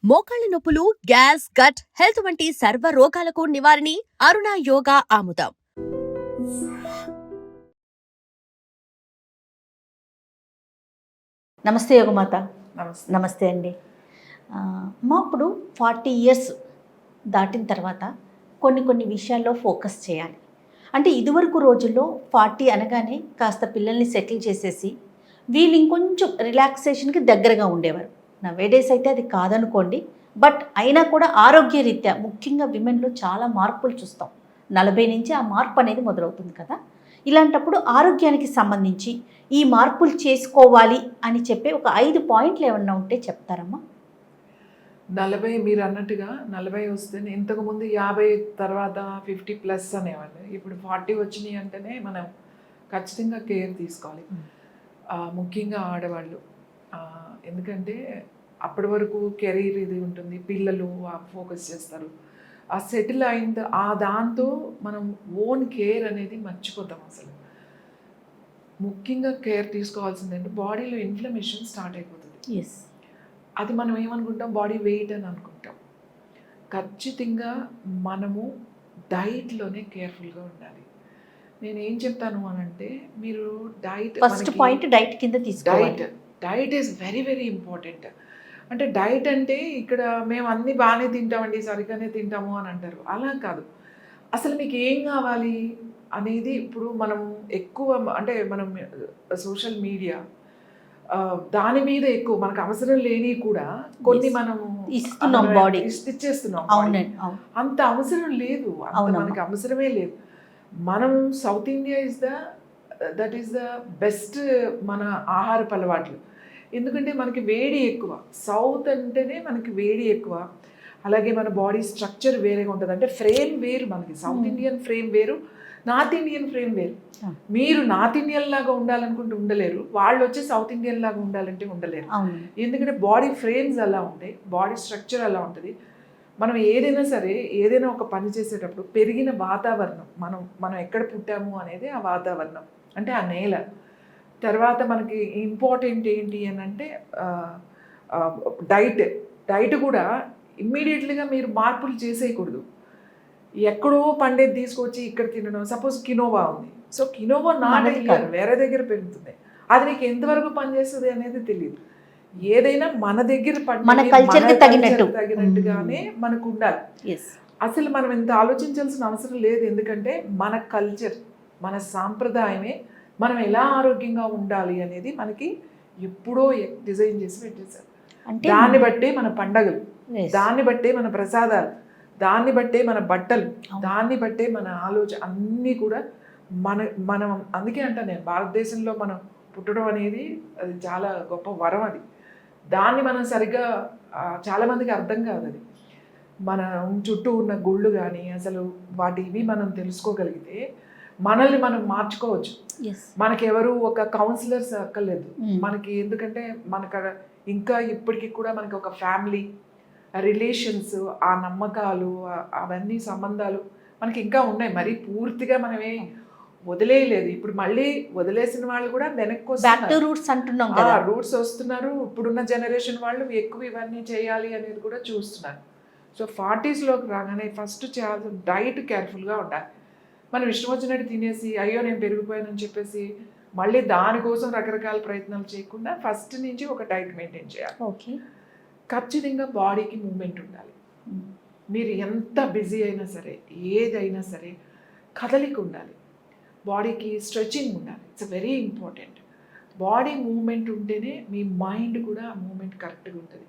మోకాళ్ల నొప్పులు, gas, gut health వంటి సర్వ రోగాలకు నివారణి అరుణ యోగా ఆముదం. నమస్తే యోగమాత. నమస్తే అండి. మా ఇప్పుడు 40 years దాటిన తర్వాత కొన్ని విషయాల్లో ఫోకస్ చేయాలి. అంటే ఇదివరకు రోజుల్లో 40 అనగానే కాస్త పిల్లల్ని సెటిల్ చేసేసి వీళ్ళు ఇంకొంచెం రిలాక్సేషన్కి దగ్గరగా ఉండేవారు. నవేడేస్ అయితే అది కాదనుకోండి. బట్ అయినా కూడా ఆరోగ్యరీత్యా ముఖ్యంగా విమెన్లో చాలా మార్పులు చూస్తాం. 40 నుంచి ఆ మార్పు అనేది మొదలవుతుంది కదా. ఇలాంటప్పుడు ఆరోగ్యానికి సంబంధించి ఈ మార్పులు చేసుకోవాలి అని చెప్పే ఒక 5 పాయింట్లు ఏమన్నా ఉంటే చెప్తారమ్మా? 40 మీరు అన్నట్టుగా 40 వస్తే ఇంతకుముందు 50 తర్వాత 50+ అనేవాళ్ళు. ఇప్పుడు 40 వచ్చినాయి అంటేనే మనం ఖచ్చితంగా కేర్ తీసుకోవాలి. ముఖ్యంగా ఆడవాళ్ళు. ఎందుకంటే అప్పటి వరకు కెరీర్ ఇది ఉంటుంది, పిల్లలు ఫోకస్ చేస్తారు. ఆ సెటిల్ అయింది దాంతో మనం ఓన్ కేర్ అనేది మర్చిపోతాం. అసలు ముఖ్యంగా కేర్ తీసుకోవాల్సింది అంటే బాడీలో ఇన్ఫ్లమేషన్ స్టార్ట్ అయిపోతుంది. ఎస్, అది మనం ఏమనుకుంటాం, బాడీ వెయిట్ అని అనుకుంటాం. ఖచ్చితంగా మనము డైట్లోనే కేర్ఫుల్గా ఉండాలి. నేను ఏం చెప్తాను అని అంటే, మీరు డైట్ ఫస్ట్ పాయింట్ డైట్ కింద తీసుకోవాలి. Diet is very very important. అంటే డైట్ అంటే ఇక్కడ మేము అన్నీ బాగానే తింటామండి, సరిగ్గానే తింటాము అని అంటారు. అలా కాదు. అసలు మీకు ఏం కావాలి అనేది ఇప్పుడు మనం ఎక్కువ అంటే మనం సోషల్ మీడియా దాని మీద ఎక్కువ మనకు అవసరం లేని కూడా కొన్ని మనము ఇస్తున్నాం, బాడీ ఇచ్చేస్తున్నాం. అంత అవసరం లేదు, అంత మనకి అవసరమే లేదు. మనం south India that is the best మన ఆహారపు అలవాట్లు. ఎందుకంటే మనకి వేడి ఎక్కువ, సౌత్ అంటేనే మనకి వేడి ఎక్కువ. అలాగే మన బాడీ స్ట్రక్చర్ వేరేగా ఉంటుంది. అంటే ఫ్రేమ్ వేరు, మనకి సౌత్ ఇండియన్ ఫ్రేమ్ వేరు, నార్త్ ఇండియన్ ఫ్రేమ్ వేరు. మీరు నార్త్ ఇండియన్ లాగా ఉండాలనుకుంటే ఉండలేరు, వాళ్ళు వచ్చి సౌత్ ఇండియన్ లాగా ఉండాలంటే ఉండలేరు. ఎందుకంటే బాడీ ఫ్రేమ్స్ అలా ఉంటాయి, బాడీ స్ట్రక్చర్ అలా ఉంటుంది. మనం ఏదైనా సరే ఏదైనా ఒక పని చేసేటప్పుడు పెరిగిన వాతావరణం, మనం ఎక్కడ పుట్టాము అనేది ఆ వాతావరణం, అంటే ఆ నేల. తర్వాత మనకి ఇంపార్టెంట్ ఏంటి అని అంటే డైట్ కూడా ఇమ్మీడియట్లీగా మీరు మార్పులు చేసేయకూడదు. ఎక్కడో పండేది తీసుకొచ్చి ఇక్కడ తినడం. సపోజ్ కినోవా ఉంది, సో కినోవా వేరే దగ్గర పెరుగుతుంది, అది నీకు ఎంతవరకు పనిచేస్తుంది అనేది తెలియదు. ఏదైనా మన దగ్గర తగినట్టుగానే మనకు ఉండాలి. అసలు మనం ఇంత ఆలోచించాల్సిన అవసరం లేదు. ఎందుకంటే మన కల్చర్, మన సాంప్రదాయమే మనం ఎలా ఆరోగ్యంగా ఉండాలి అనేది మనకి ఎప్పుడో డిజైన్ చేసి పెట్టేశారు. దాన్ని బట్టే మన పండగలు, దాన్ని బట్టే మన ప్రసాదాలు, దాన్ని బట్టే మన బట్టలు, దాన్ని బట్టే మన ఆలోచన అన్నీ కూడా మనం అందుకే అంటా నేను, భారతదేశంలో మనం పుట్టడం అనేది అది చాలా గొప్ప వరం. అది దాన్ని మనం సరిగ్గా చాలామందికి అర్థం కాదు. అది మన చుట్టూ ఉన్న గుళ్ళు కానీ అసలు ఇవి మనం తెలుసుకోగలిగితే మనల్ని మనం మార్చుకోవచ్చు. మనకెవరు ఒక కౌన్సిలర్స్ అక్కర్లేదు మనకి. ఎందుకంటే మనకు ఇంకా ఇప్పటికీ కూడా మనకి ఒక ఫ్యామిలీ రిలేషన్స్, ఆ నమ్మకాలు, అవన్నీ సంబంధాలు మనకి ఇంకా ఉన్నాయి. మరి పూర్తిగా మనమే వదిలేయలేదు. ఇప్పుడు మళ్ళీ వదిలేసిన వాళ్ళు కూడా వెనక్కి రూట్స్ వస్తున్నారు. ఇప్పుడున్న జనరేషన్ వాళ్ళు ఎక్కువ ఇవన్నీ చేయాలి అనేది కూడా చూస్తున్నారు. సో 40sలోకి రాగానే ఫస్ట్ చేయాల్సిన డైట్ కేర్ఫుల్గా ఉండాలి. మనం ఇష్టం వచ్చినట్టు తినేసి అయ్యో నేను పెరిగిపోయానని చెప్పేసి మళ్ళీ దానికోసం రకరకాల ప్రయత్నాలు చేయకుండా ఫస్ట్ నుంచి ఒక డైట్ మెయింటైన్ చేయాలి. ఖచ్చితంగా బాడీకి మూమెంట్ ఉండాలి. మీరు ఎంత బిజీ అయినా సరే, ఏదైనా సరే కదలిక ఉండాలి. బాడీకి స్ట్రెచింగ్ ఉండాలి. It's very important. Body movement ఉంటేనే మీ మైండ్ కూడా మూమెంట్ కరెక్ట్గా ఉంటుంది.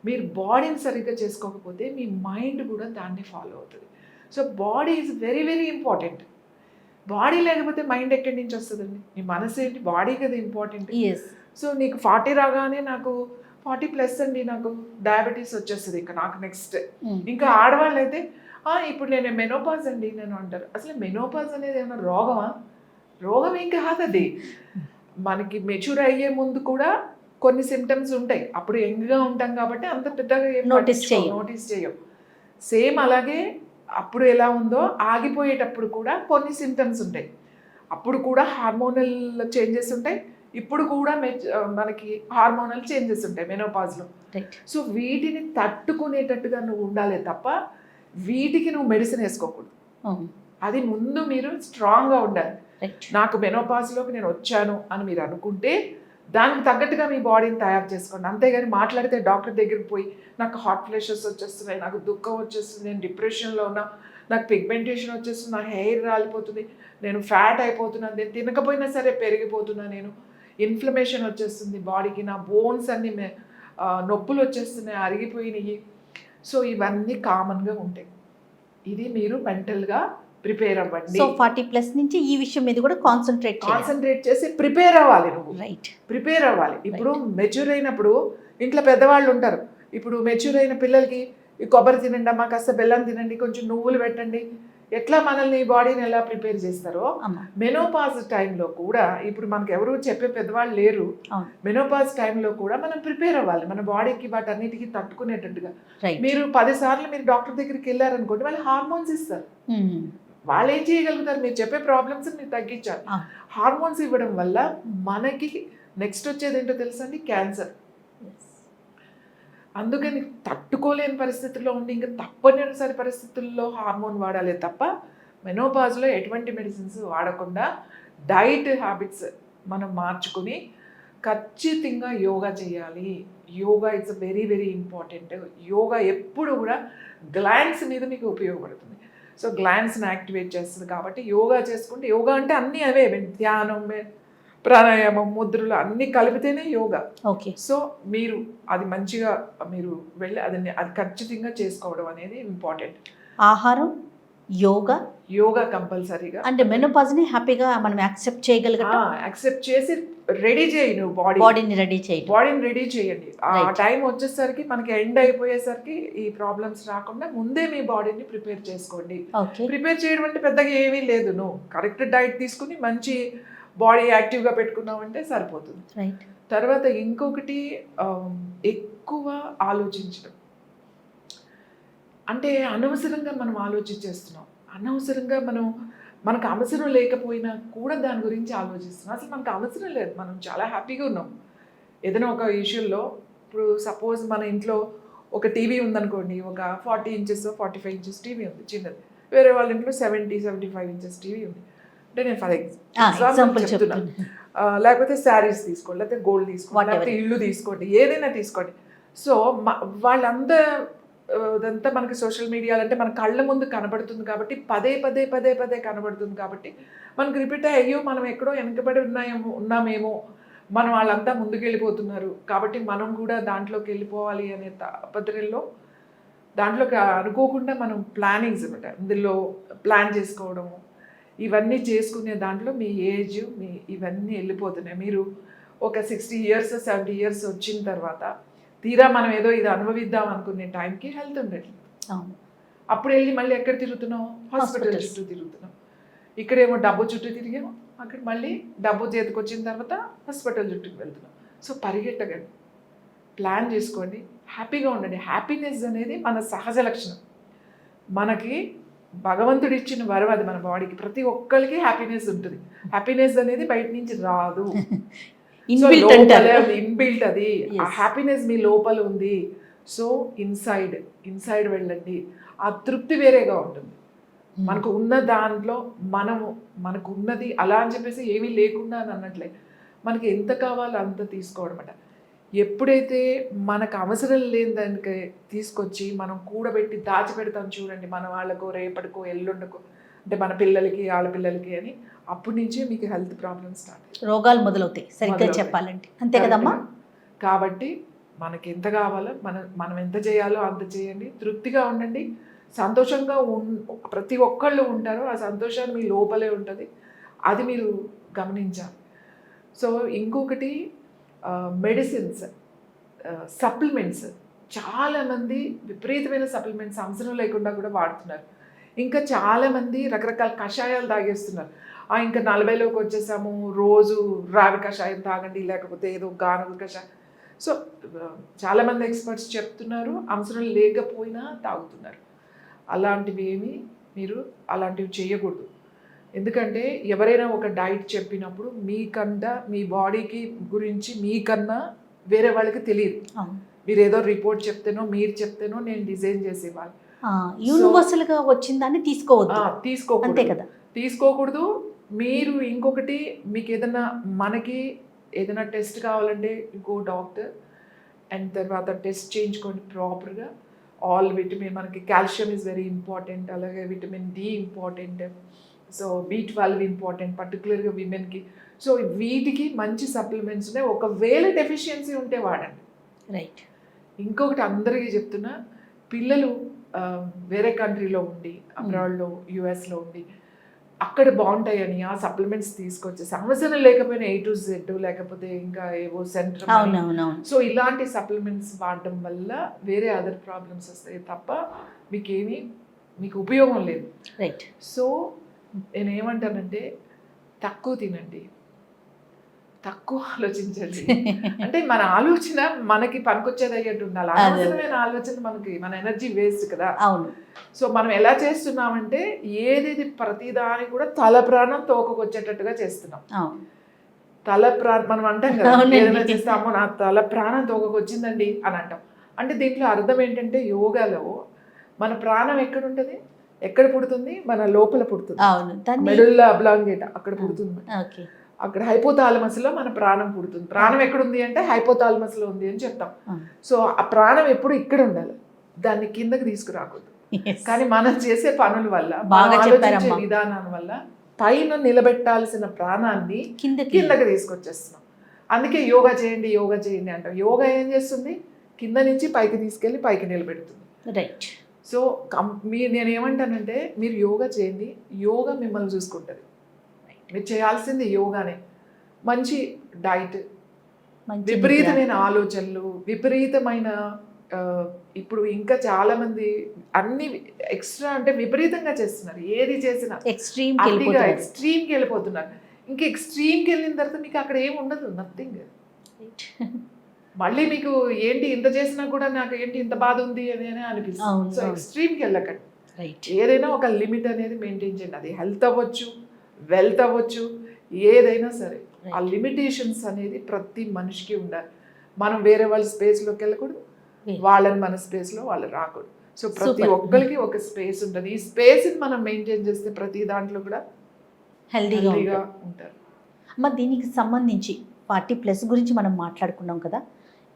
మీరు బాడీని సరిగ్గా చేసుకోకపోతే మీ మైండ్ కూడా దాన్ని ఫాలో అవుతుంది. So body is very very important. Body లేకపోతే మైండ్ ఎక్కడి నుంచి వస్తుందండి? మీ మనసు ఏంటి? బాడీ కదా ఇంపార్టెంట్. సో నీకు 40 రాగానే నాకు 40+ అండి, నాకు డయాబెటీస్ వచ్చేస్తుంది ఇంకా నాకు నెక్స్ట్. ఇంకా ఆడవాళ్ళు అయితే ఇప్పుడు నేను మెనోపాజ్ అండి నేను అంటారు. అసలు మెనోపాజ్ అనేది ఏమైనా రోగమా? రోగం ఏం కాదు అది. మనకి మెచ్యూర్ అయ్యే ముందు కూడా కొన్ని సిమ్టమ్స్ ఉంటాయి. అప్పుడు యంగ్గా ఉంటాం కాబట్టి అంత పెద్దగా నోటీస్ చేయం. సేమ్ అలాగే అప్పుడు ఎలా ఉందో ఆగిపోయేటప్పుడు కూడా కొన్ని సిమ్టమ్స్ ఉంటాయి. అప్పుడు కూడా హార్మోనల్ చేంజెస్ ఉంటాయి, ఇప్పుడు కూడా మనకి హార్మోనల్ చేంజెస్ ఉంటాయి మెనోపాజ్లో. రైట్. సో వీటిని తట్టుకునేటట్టుగా నువ్వు ఉండాలి తప్ప వీటికి నువ్వు మెడిసిన్ వేసుకోకూడదు. అది ముందు మీరు స్ట్రాంగ్గా ఉండాలి. నాకు మెనోపాజ్లోకి నేను వచ్చాను అని మీరు అనుకుంటే దానికి తగ్గట్టుగా మీ బాడీని తయారు చేసుకోండి. అంతేగాని మాట్లాడితే డాక్టర్ దగ్గరికి పోయి నాకు హార్ట్ ఫ్లాషెస్ వచ్చేస్తున్నాయి, నాకు దుఃఖం వచ్చేస్తుంది, నేను డిప్రెషన్లో ఉన్నా, నాకు పిగ్మెంటేషన్ వచ్చేస్తుంది, నా హెయిర్ రాలిపోతుంది, నేను ఫ్యాట్ అయిపోతున్నాను, నేను తినకపోయినా సరే పెరిగిపోతున్నా, నేను ఇన్ఫ్లమేషన్ వచ్చేస్తుంది బాడీకి, నా బోన్స్ అన్ని నొప్పులు వచ్చేస్తున్నాయి, అరిగిపోయినాయి. సో ఇవన్నీ కామన్గా ఉంటాయి. ఇది మీరు మెంటల్గా ప్రిపేర్ అవ్వండి. సో 40+ నుంచి ఈ విషయం మీద కూడా కాన్సన్ట్రేట్ చేసి ప్రిపేర్ అవ్వాలి. నువ్వు రైట్ ప్రిపేర్ అవ్వాలి. ఇప్పుడు మెచ్యూర్ అయినప్పుడు ఇంట్లో పెద్దవాళ్ళు ఉంటారు. ఇప్పుడు మెచ్యూర్ అయిన పిల్లలకి ఈ కొబ్బరి తినండి అమ్మా, కాస్త బెల్లం తినండి, కొంచెం నువ్వులు పెట్టండి, ఎట్లా మనల్ని బాడీని ఎలా ప్రిపేర్ చేస్తారో మెనోపాజ్ టైంలో కూడా ఇప్పుడు మనకు ఎవరు చెప్పే పెద్దవాళ్ళు లేరు. మెనోపాజ్ టైంలో కూడా మనం ప్రిపేర్ అవ్వాలి మన బాడీకి వాటన్నిటికీ తట్టుకునేటట్టుగా. మీరు 10 సార్లు మీరు డాక్టర్ దగ్గరికి వెళ్ళారనుకోండి, వాళ్ళు హార్మోన్స్ ఇస్తారు. వాళ్ళు ఏం చేయగలుగుతారు? మీరు చెప్పే ప్రాబ్లమ్స్ మీరు తగ్గించాలి. హార్మోన్స్ ఇవ్వడం వల్ల మనకి నెక్స్ట్ వచ్చేది ఏంటో తెలుసా అండి? క్యాన్సర్. అందుకని తట్టుకోలేని పరిస్థితుల్లో ఉండి ఇంకా తప్పనిసరి పరిస్థితుల్లో హార్మోన్ వాడాలి తప్ప మెనోపాజ్లో ఎటువంటి మెడిసిన్స్ వాడకుండా డైట్ హ్యాబిట్స్ మనం మార్చుకుని ఖచ్చితంగా యోగా చేయాలి. Yoga it's very very important. Yoga ఎప్పుడు కూడా గ్లాండ్స్ మీద మీకు ఉపయోగపడుతుంది. సో గ్లాండ్స్ని యాక్టివేట్ చేస్తుంది కాబట్టి యోగా చేసుకుంటే, యోగా అంటే అన్నీ అవే, ధ్యానం, ప్రాణాయామం, ముద్రలు అన్నీ కలిపితేనే యోగా. ఓకే. సో మీరు అది మంచిగా మీరు వెళ్ళి అది ఖచ్చితంగా చేసుకోవడం అనేది ఇంపార్టెంట్. ఆహారం, యోగా కంపల్సరీగా. అంటే మెనోపాజ్ని హ్యాపీగా మనం యాక్సెప్ట్ చేయగలగటం, యాక్సెప్ట్ చేసి రెడీ చేయి. నువ్వు బాడీని రెడీ చేయండి. ఆ టైం వచ్చేసరికి మనకి ఎండ్ అయిపోయేసరికి ఈ ప్రాబ్లమ్స్ రాకుండా ముందే మీ బాడీని ప్రిపేర్ చేసుకోండి. ప్రిపేర్ చేయడం అంటే పెద్దగా ఏమీ లేదు. నువ్వు కరెక్ట్ డైట్ తీసుకుని మంచి బాడీ యాక్టివ్గా పెట్టుకున్నామంటే సరిపోతుంది. తర్వాత ఇంకొకటి ఎక్కువ ఆలోచించడం. అంటే అనవసరంగా మనం ఆలోచించేస్తున్నాం. అనవసరంగా మనకు అవసరం లేకపోయినా కూడా దాని గురించి ఆలోచిస్తున్నాం. అసలు మనకు అవసరం లేదు, మనం చాలా హ్యాపీగా ఉన్నాం. ఏదైనా ఒక ఇష్యూలో ఇప్పుడు సపోజ్ మన ఇంట్లో ఒక టీవీ ఉందనుకోండి, ఒక 40 ఇంచెస్ 45 ఇంచెస్ టీవీ ఉంది చిన్నది, వేరే వాళ్ళ ఇంట్లో 70-75 ఇంచెస్ టీవీ ఉంది అంటే నేను ఫర్ ఎగ్జాంపుల్ చెప్తున్నాను. లేకపోతే శారీస్ తీసుకోండి, లేకపోతే గోల్డ్ తీసుకోండి, లేకపోతే ఇల్లు తీసుకోండి, ఏదైనా తీసుకోండి. సో అదంతా మనకి సోషల్ మీడియాలో అంటే మన కళ్ళ ముందు కనబడుతుంది కాబట్టి పదే కనబడుతుంది కాబట్టి మనకు రిపీట్ అయ్యో మనం ఎక్కడో వెనకబడి ఉన్నామేమో, మనం వాళ్ళంతా ముందుకు వెళ్ళిపోతున్నారు కాబట్టి మనం కూడా దాంట్లోకి వెళ్ళిపోవాలి అనే పద్ధతిలో దాంట్లోకి అనుకోకుండా మనం ప్లానింగ్స్ అనమాట ఇందులో ప్లాన్ చేసుకోవడము, ఇవన్నీ చేసుకునే దాంట్లో మీ ఏజ్ ఇవన్నీ వెళ్ళిపోతున్నాయి. మీరు ఒక 60 years 70 years వచ్చిన తర్వాత తీరా మనం ఏదో ఇది అనుభవిద్దాం అనుకునే టైంకి హెల్త్ ఉండట్లేదు. అప్పుడు వెళ్ళి మళ్ళీ ఎక్కడ తిరుగుతున్నాం? హాస్పిటల్ చుట్టూ తిరుగుతున్నాం. ఇక్కడేమో డబ్బు చుట్టూ తిరిగాము, అక్కడ మళ్ళీ డబ్బు చేతికి వచ్చిన తర్వాత హాస్పిటల్ చుట్టూకి వెళ్తున్నాం. సో పరిగెట్టకండి, ప్లాన్ చేసుకోండి, హ్యాపీగా ఉండండి. హ్యాపీనెస్ అనేది మన సహజ లక్షణం. మనకి భగవంతుడు ఇచ్చిన వరం అది మన బాడీకి. ప్రతి ఒక్కరికి హ్యాపీనెస్ ఉంటుంది. హ్యాపీనెస్ అనేది బయట నుంచి రాదు, ఇన్బిల్ట్ అది. ఆ హ్యాపీనెస్ మీ లోపల ఉంది. సో ఇన్సైడ్ వెళ్ళండి. ఆ తృప్తి వేరేగా ఉంటుంది. మనకు ఉన్న దాంట్లో మనకు ఉన్నది అలా అని చెప్పేసి ఏమీ లేకుండా అని అన్నట్లే, మనకి ఎంత కావాలో అంత తీసుకోవడం అన్నమాట. ఎప్పుడైతే మనకు అవసరం లేని దానికి తీసుకొచ్చి మనం కూడబెట్టి దాచిపెడతాం చూడండి, మన వాళ్ళకో రేపటికో ఎల్లుండకో, అంటే మన పిల్లలకి ఆడపిల్లలకి అని, అప్పటి నుంచే మీకు హెల్త్ ప్రాబ్లమ్స్ స్టార్ట్, రోగాలు మొదలవుతాయి సరిగ్గా చెప్పాలంటే. అంతే కదమ్మా? కాబట్టి మనకి ఎంత కావాలో మనం ఎంత చేయాలో అంత చేయండి. తృప్తిగా ఉండండి, సంతోషంగా ప్రతి ఒక్కళ్ళు ఉంటారు. ఆ సంతోషాన్ని మీ లోపలే ఉంటుంది, అది మీరు గమనించాలి. సో ఇంకొకటి మెడిసిన్స్, సప్లిమెంట్స్. చాలామంది విపరీతమైన సప్లిమెంట్స్ అవసరం లేకుండా కూడా వాడుతున్నారు. ఇంకా చాలామంది రకరకాల కషాయాలు తాగేస్తున్నారు. ఇంకా 40లోకి వచ్చేసాము, రోజు రావి కషాయం తాగండి, లేకపోతే ఏదో గానుగ కషాయం. సో చాలామంది ఎక్స్పర్ట్స్ చెప్తున్నారు, అవసరం లేకపోయినా తాగుతున్నారు. అలాంటివి ఏమీ మీరు అలాంటివి చేయకూడదు. ఎందుకంటే ఎవరైనా ఒక డైట్ చెప్పినప్పుడు మీకన్నా మీ బాడీకి గురించి మీకన్నా వేరే వాళ్ళకి తెలియదు. మీరు ఏదో రిపోర్ట్ చెప్తేనో మీరు చెప్తేనో నేను డిజైన్ చేసి ఇవ్వాలి. యూనివర్సల్ గా వచ్చిందని తీసుకోవద్దు. తీసుకోకూడదు. అంతే కదా, తీసుకోకూడదు. మీరు ఇంకొకటి మీకు ఏదైనా మనకి ఏదైనా టెస్ట్ కావాలంటే ఇంకో డాక్టర్ అండ్ తర్వాత టెస్ట్ చేయించుకోండి ప్రాపర్గా. ఆల్ విటమిన్, మనకి కాల్షియం ఈజ్ వెరీ ఇంపార్టెంట్, అలాగే vitamin D important, so B12 important పర్టికులర్గా విమెన్కి. సో వీటికి మంచి సప్లిమెంట్స్ ఉన్నాయి. ఒకవేళ డెఫిషియన్సీ ఉంటే వాడండి. రైట్. ఇంకొకటి అందరికీ చెప్తున్నా, పిల్లలు వేరే కంట్రీలో ఉండి అబ్రాడ్లో యుఎస్లో ఉండి అక్కడ బాగుంటాయని ఆ సప్లిమెంట్స్ తీసుకొచ్చేసి అవసరం లేకపోయినా A to Z లేకపోతే ఇంకా ఏవో సెంటర్, సో ఇలాంటి సప్లిమెంట్స్ వాడడం వల్ల వేరే అదర్ ప్రాబ్లమ్స్ వస్తాయి తప్ప మీకు ఉపయోగం లేదు. రైట్. సో నేనేమంటానంటే తక్కువ తినండి, తక్కువ ఆలోచించండి. అంటే మన ఆలోచన మనకి పనికొచ్చేది అయ్యేట్టు ఉండాలి. అనవసరమైన ఆలోచన మనకి మన ఎనర్జీ వేస్ట్ కదా. అవును. సో మనం ఎలా చేస్తున్నామంటే ఏది ప్రతిదాని కూడా తల ప్రాణం తోకకొచ్చేటట్టుగా చేస్తున్నాం. మనం అంటాం కదా, ఏదైనా చేస్తామో నా తల ప్రాణం తోకకొచ్చిందండి అని అంటాం. అంటే దీంట్లో అర్థం ఏంటంటే యోగాలో మన ప్రాణం ఎక్కడ ఉంటుంది, ఎక్కడ పుడుతుంది, మన లోపల పుడుతుంది. మెడుల్లా అబ్లాంగేట అక్కడ పుడుతుంది. అక్కడ హైపోథాలమస్లో మన ప్రాణం పుడుతుంది. ప్రాణం ఎక్కడుంది అంటే హైపోథాలమస్లో ఉంది అని చెప్తాం. సో ఆ ప్రాణం ఎప్పుడు ఇక్కడ ఉండాలి, దాన్ని కిందకి తీసుకురాకూడదు. కానీ మనం చేసే పనుల వల్ల, ఆలోచించే విధానం వల్ల పైన నిలబెట్టాల్సిన ప్రాణాన్ని కిందకి తీసుకొచ్చేస్తున్నాం. అందుకే యోగా చేయండి యోగా చేయండి అంటాం. యోగా ఏం చేస్తుంది, కింద నుంచి పైకి తీసుకెళ్ళి పైకి నిలబెడుతుంది. రైట్. సో నేను ఏమంటానంటే మీరు యోగా చేయండి, యోగా మిమ్మల్ని చూసుకుంటుంది. మీరు చేయాల్సింది యోగానే. మంచి డైట్, విపరీతమైన ఆలోచనలు, విపరీతమైన ఇప్పుడు ఇంకా చాలా మంది అన్ని ఎక్స్ట్రా అంటే విపరీతంగా చేస్తున్నారు. ఏది చేసినా ఎక్స్ట్రీమ్కి వెళ్ళిపోతున్నారు. ఇంకా ఎక్స్ట్రీమ్కి వెళ్ళిన తర్వాత మీకు అక్కడ ఏమి ఉండదు, నథింగ్. మళ్ళీ మీకు ఏంటి ఇంత చేసినా కూడా నాకు ఏంటి ఇంత బాధ ఉంది అని అనిపిస్తుంది. సో ఎక్స్ట్రీమ్కి వెళ్ళకండి. ఏదైనా ఒక లిమిట్ అనేది మెయింటైన్ చేయండి. అది హెల్త్ అవ్వచ్చు, వెల్త్ అవ్వచ్చు, ఏదైనా సరే ఆ లిమిటేషన్స్ అనేది ప్రతి మనిషికి ఉండాలి. మనం వేరే వాళ్ళ స్పేస్లోకి వెళ్ళకూడదు, వాళ్ళని మన స్పేస్లో వాళ్ళు రాకూడదు. సో ప్రతి ఒక్కరికి ఒక స్పేస్ ఉంటుంది. ఈ స్పేస్ని మనం మెయింటైన్ చేస్తే ప్రతి దాంట్లో కూడా హెల్తీగా ఉంటారు. మరి దీనికి సంబంధించి 40+ గురించి మనం మాట్లాడుకున్నాం కదా,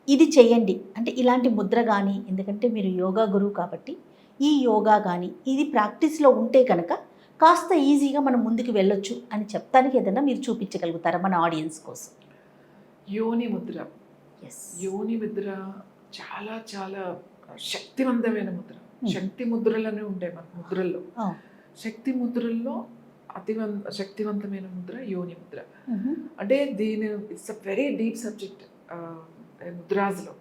ఇది చేయండి అంటే ఇలాంటి ముద్ర కానీ, ఎందుకంటే మీరు యోగా గురువు కాబట్టి ఈ యోగా కానీ ఇది ప్రాక్టీస్లో ఉంటే కనుక కాస్త ఈజీగా మనం ముందుకు వెళ్ళొచ్చు అని చెప్తానికి ఏదైనా మీరు చూపించగలుగుతారా మన ఆడియన్స్ కోసం? యోని ముద్ర. యోని ముద్ర చాలా చాలా శక్తివంతమైన ముద్ర. శక్తి ముద్రలనే ఉంటాయి మన ముద్రల్లో. శక్తి ముద్రల్లో శక్తివంతమైన ముద్ర యోని ముద్ర. అంటే it's a very deep subject ముద్రాస్లో.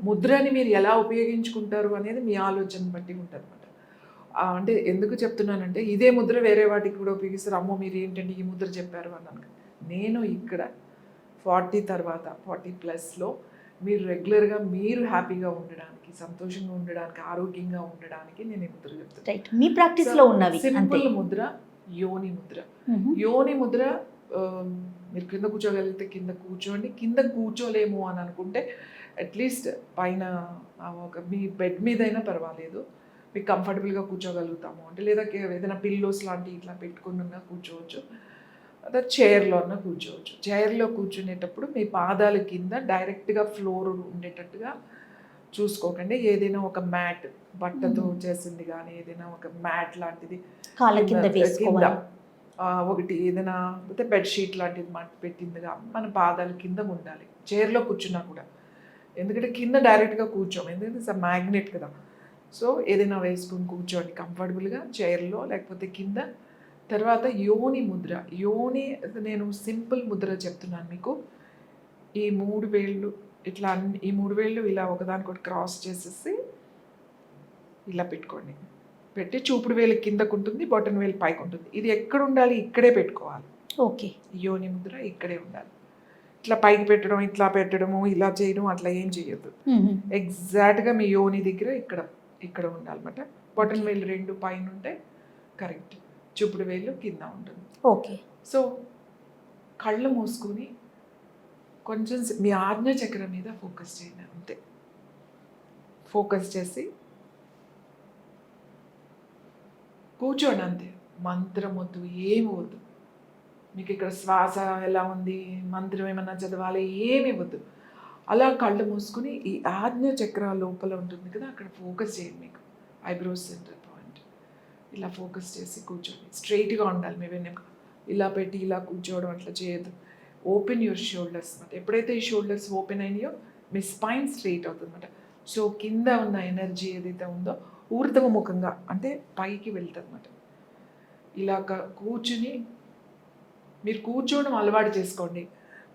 ముద్రని మీరు ఎలా ఉపయోగించుకుంటారు అనేది మీ ఆలోచన బట్టి ఉంటుంది అనమాట. అంటే ఎందుకు చెప్తున్నానంటే ఇదే ముద్ర వేరే వాటికి కూడా ఉపయోగిస్తారు. అమ్మో మీరు ఏంటంటే ఈ ముద్ర చెప్పారు అన్నాను. నేను ఇక్కడ 40 తర్వాత 40+లో మీరు రెగ్యులర్గా మీరు హ్యాపీగా ఉండడానికి, సంతోషంగా ఉండడానికి, ఆరోగ్యంగా ఉండడానికి నేను ఈ ముద్ర చెప్తాను. మీ ప్రాక్టీస్లో ఉన్నవి సింపుల్ ముద్ర యోని ముద్ర. యోని ముద్ర మీరు కింద కూర్చోగలిగితే కింద కూర్చోండి. కింద కూర్చోలేము అని అనుకుంటే అట్లీస్ట్ పైన మీ బెడ్ మీద అయినా పర్వాలేదు, మీకు కంఫర్టబుల్గా కూర్చోగలుగుతాము అంటే, లేదా ఏదైనా పిల్లోస్ లాంటి ఇట్లా పెట్టుకున్నా కూర్చోవచ్చు, అదే చైర్లో అన్నా కూర్చోవచ్చు. చైర్లో కూర్చునేటప్పుడు మీ పాదాల కింద డైరెక్ట్గా ఫ్లోర్ ఉండేటట్టుగా చూసుకోకండి. ఏదైనా ఒక మ్యాట్, బట్టతో చేసింది కానీ ఏదైనా ఒక మ్యాట్ లాంటిది కింద ఒకటి, ఏదైనా బెడ్షీట్ లాంటిది పెట్టిందిగా మన పాదాల కింద ఉండాలి చైర్లో కూర్చున్నా కూడా. ఎందుకంటే కింద డైరెక్ట్గా కూర్చోము, ఎందుకంటే ఇట్స్ మ్యాగ్నెట్ కదా. సో ఏదైనా వేసుకొని కూర్చోండి కంఫర్టబుల్గా చైర్లో లేకపోతే కింద. తర్వాత యోని ముద్ర. యోని నేను సింపుల్ ముద్ర చెప్తున్నాను మీకు. ఈ 3 వేళ్ళు ఇట్లా ఈ 3 వేళ్ళు ఇలా ఒకదానికొకటి క్రాస్ చేసేసి ఇలా పెట్టుకోండి. పెట్టి చూపుడు వేలు కిందకు ఉంటుంది, బొటన్ వేలు పైకి ఉంటుంది. ఇది ఎక్కడ ఉండాలి, ఇక్కడే పెట్టుకోవాలి. ఓకే. యోని ముద్ర ఇక్కడే ఉండాలి. ఇట్లా పైకి పెట్టడం, ఇట్లా పెట్టడము, ఇలా చేయడం అట్లా ఏం చేయొద్దు. ఎగ్జాక్ట్గా మీ యోని దగ్గర ఇక్కడ ఉండాలన్నమాట. బొటన్ వేలు 2 పైన ఉంటే కరెక్ట్. చూపుడు వేలు కింద ఉంటుంది. ఓకే. సో కళ్ళు మూసుకొని కొంచెం మీ ఆజ్ఞ చక్రం మీద ఫోకస్ చేయండి, అంతే. ఫోకస్ చేసి కూర్చోండి, అంతే. మంత్రం వద్దు, ఏమి వద్దు. మీకు ఇక్కడ శ్వాస ఎలా ఉంది, మంత్రం ఏమన్నా చదవాలి, ఏమి వద్దు. అలా కళ్ళు మూసుకుని ఈ ఆజ్ఞ చక్ర లోపల ఉంటుంది కదా, అక్కడ ఫోకస్ చేయండి. మీకు ఐబ్రోస్ సెంటర్ పాయింట్ ఇలా ఫోకస్ చేసి కూర్చోండి. స్ట్రైట్గా ఉండాలి మీ వెన్నెముక. ఇలా పెట్టి ఇలా కూర్చోవడం అట్లా చేయొద్దు. ఓపెన్ యువర్ షోల్డర్స్ అనమాట. ఎప్పుడైతే ఈ షోల్డర్స్ ఓపెన్ అయినాయో మీ స్పైన్ స్ట్రైట్ అవుతుంది అనమాట. సో కింద ఉన్న ఎనర్జీ ఏదైతే ఉందో ఊర్ధ్వముఖంగా అంటే పైకి వెళ్తుంది అనమాట. ఇలాగ కూర్చుని మీరు కూర్చోవడం అలవాటు చేసుకోండి.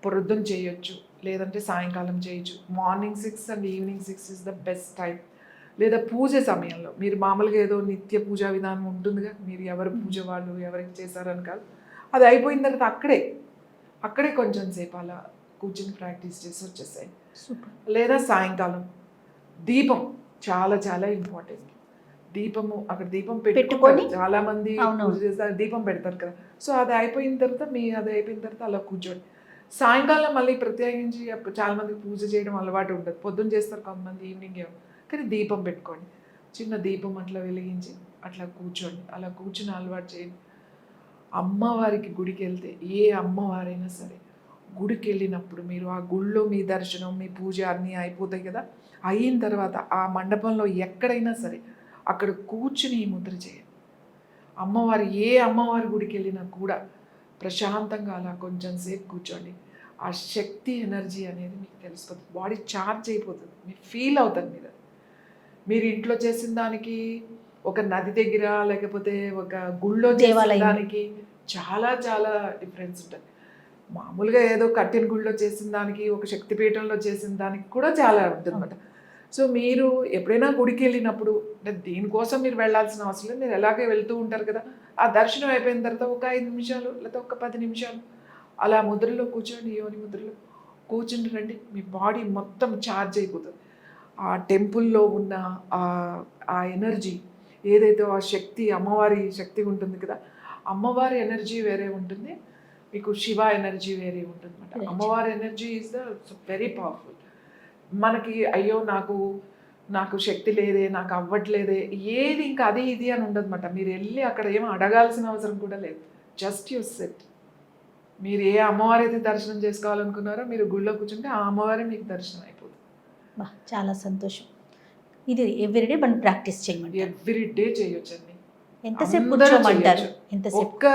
పొద్దున చేయొచ్చు, లేదంటే సాయంకాలం చేయొచ్చు. Morning 6 and evening 6 is the best time. లేదా పూజ సమయంలో మీరు మామూలుగా ఏదో నిత్య పూజా విధానం ఉంటుందిగా, మీరు ఎవరు పూజ వాళ్ళు ఎవరికి చేశారని కాదు, అది అయిపోయిన తర్వాత అక్కడే కొంచెం సేపు అలా కూర్చుని ప్రాక్టీస్ చేసి వచ్చేసాయి. సూపర్. లేదా సాయంకాలం దీపం చాలా చాలా ఇంపార్టెంట్. దీపము అక్కడ దీపం పెట్టుకొని చాలా మంది పూజ చేస్తారు, దీపం పెడతారు కదా. సో అది అయిపోయిన తర్వాత అలా కూర్చోండి. సాయంకాలం మళ్ళీ ప్రత్యేకించి చాలా మందికి పూజ చేయడం అలవాటు ఉంటుంది, పొద్దున్న చేస్తారు కొంతమంది, ఈవినింగ్ ఏమో. కానీ దీపం పెట్టుకోండి, చిన్న దీపం అట్లా వెలిగించి అట్లా కూర్చోండి. అలా కూర్చుని అలవాటు చేయండి. అమ్మవారికి గుడికి వెళ్తే, ఏ అమ్మవారైనా సరే గుడికి వెళ్ళినప్పుడు మీరు ఆ గుళ్ళో మీ దర్శనం మీ పూజ అన్నీ అయిపోతాయి కదా, అయిన తర్వాత ఆ మండపంలో ఎక్కడైనా సరే అక్కడ కూర్చుని ఈ ముద్ర చేయండి. ఏ అమ్మవారి గుడికి వెళ్ళినా కూడా ప్రశాంతంగా అలా కొంచెం సేపు కూర్చోండి. ఆ శక్తి ఎనర్జీ అనేది మీకు తెలిసిపోతుంది, బాడీ ఛార్జ్ అయిపోతుంది, మీరు ఫీల్ అవుతారు. మీరు ఇంట్లో చేసిన దానికి, ఒక నది దగ్గర లేకపోతే ఒక గుళ్ళో చేసిన దానికి చాలా చాలా డిఫరెన్స్ ఉంటుంది. మామూలుగా ఏదో కట్టిన గుళ్ళో చేసిన దానికి, ఒక శక్తిపీఠంలో చేసిన దానికి కూడా చాలా ఉంటుంది అన్నమాట. సో మీరు ఎప్పుడైనా గుడికి వెళ్ళినప్పుడు, అంటే దీనికోసం మీరు వెళ్ళాల్సిన అవసరం లేదు, మీరు ఎలాగే వెళ్తూ ఉంటారు కదా, ఆ దర్శనం అయిపోయిన తర్వాత ఒక 5 నిమిషాలు లేదా ఒక 10 నిమిషాలు అలా ముద్రలో కూర్చోండి, యోని ముద్రలో కూర్చుని రండి. మీ బాడీ మొత్తం ఛార్జ్ అయిపోతుంది. ఆ టెంపుల్లో ఉన్న ఆ ఎనర్జీ ఏదైతే, ఆ శక్తి, అమ్మవారి శక్తి ఉంటుంది కదా, అమ్మవారి ఎనర్జీ వేరే ఉంటుంది, మీకు శివ ఎనర్జీ వేరే ఉంటుంది అనమాట. అమ్మవారి energy is the very powerful. మనకి అయ్యో నాకు శక్తి లేదే, నాకు అవ్వట్లేదే, ఏది ఇంకా అది ఇది అని ఉండదు అనమాట. మీరు వెళ్ళి అక్కడ ఏమో అడగాల్సిన అవసరం కూడా లేదు. Just you set. మీరు ఏ అమ్మవారి అయితే దర్శనం చేసుకోవాలనుకున్నారో మీరు గుళ్ళో కూర్చుంటే ఆ అమ్మవారే మీకు దర్శనం అయిపోతుంది. చాలా సంతోషం. ఇది ఎవ్రీడే మనం ప్రాక్టీస్ చేయమంటారు? ఎవ్రీడే చేయొచ్చండి. ఎంతసేపు కూర్చోమంటారు? ఒక్క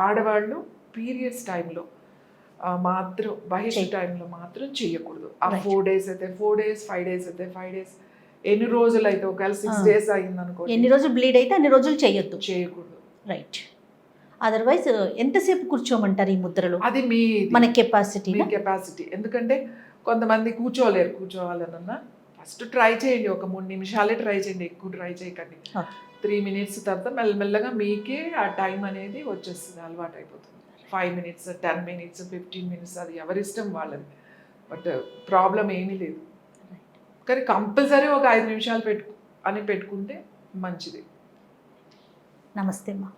ఆడవాళ్ళు పీరియడ్స్ టైంలో మాత్రం, బహిష్ట టైంలో మాత్రం చేయకూడదు. ఆ 4 days అయితే 4 days, 5 days అయితే 5 days, ఎన్ని రోజులు అయితే ఒకవేళ 6 days అయింది అనుకో, ఎన్ని రోజులు బ్లీడ్ అయితే అన్ని రోజులు చేయకూడదు. రైట్. అదర్వైజ్ ఎంతసేపు కూర్చోమంటారు ఈ ముద్రలో? అది మన కెపాసిటీ. ఎందుకంటే కొంతమంది కూర్చోవాలన్నా ఫస్ట్ ట్రై చేయండి, ఒక 3 నిమిషాలే ట్రై చేయండి, ఎక్కువ ట్రై చేయకండి. 3 minutes తర్వాత మెల్లమెల్లగా మీకే ఆ టైం అనేది వచ్చేస్తుంది, అలవాటు అయిపోతుంది. 5 minutes, 10 minutes, 15 minutes, అది ఎవరిష్టం వాళ్ళది. బట్ ప్రాబ్లం ఏమీ లేదు. కానీ కంపల్సరీ ఒక 5 నిమిషాలు పెట్టుకుంటే మంచిది. నమస్తే అమ్మా.